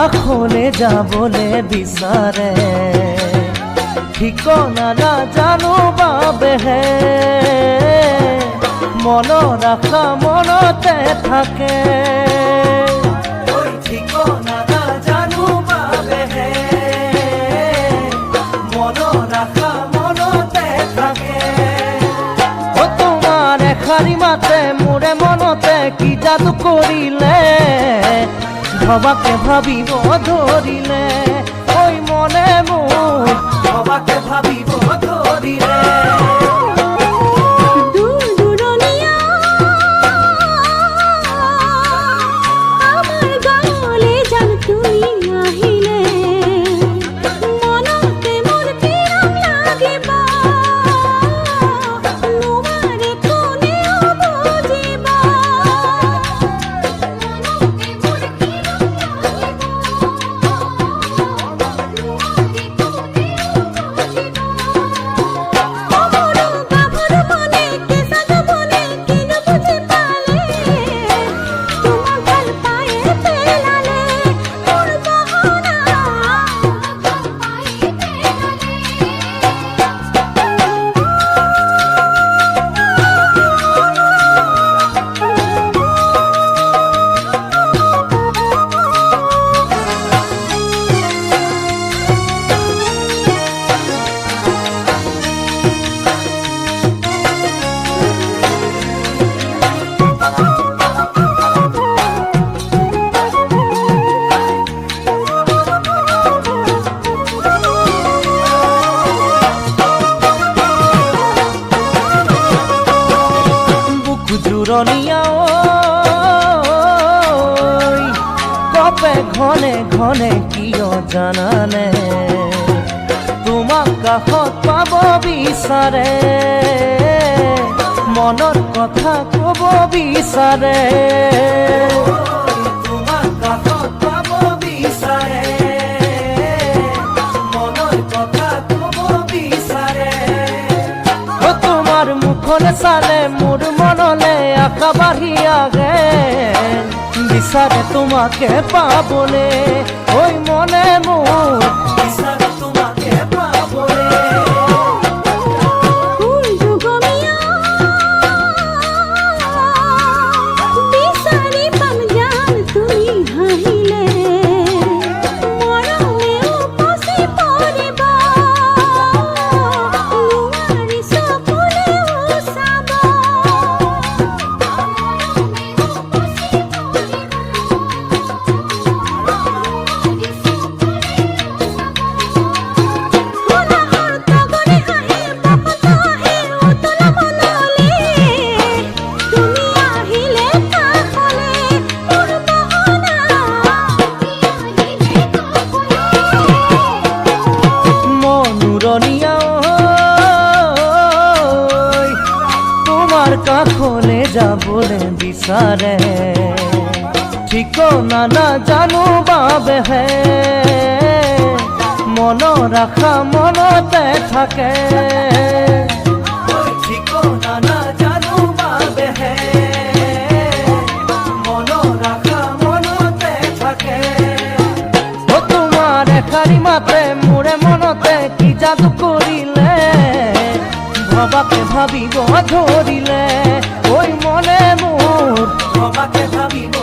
কাখলে যাবলে বিচাৰে ঠিকনা নাজানো বাবেহে মন ৰাখা মনতে থাকে ঠিকনা নাজানো বাবেহে মন ৰাখা মনতে থাকে ও তোমাৰ এখাৰি মাতে মোৰে মনতে কি যাদু কৰিলে ভবাকে ভাবিব ধৰিলে ওই মনে মোৰ ভবাকে ভাবিব ধৰিলে জুৰণীয়া কপে ঘনে ঘনে কিয় জানানে তোমাক কাষত পাব বিচাৰে মনৰ কথা কব বিচাৰে তোমাক কাষত পাব বিচাৰে মনৰ কথা কব বিচাৰে ও তোমাৰ মুখলে চালে মোৰ মনলে আশা বাঢ়ি আগে বিচাৰে তোমাকে পাবলে ওই মনে মোৰ বিচাৰে তোমাকে পাবলে তোমার কাখলে যাবলে বিচাৰে ঠিকনা নাজানো বাবেহে মন ৰাখা মনতে থাকে ঠিকনা নাজানো বাবেহে মন ৰাখা মনতে থাকে ও তোমাৰ এখাৰি মাতে মোৰে মনতে কি যাদু কৰিলে ভবাকে ভাবিব ধৰিলে ওই মনে মোৰ ভবাকে ভাবিব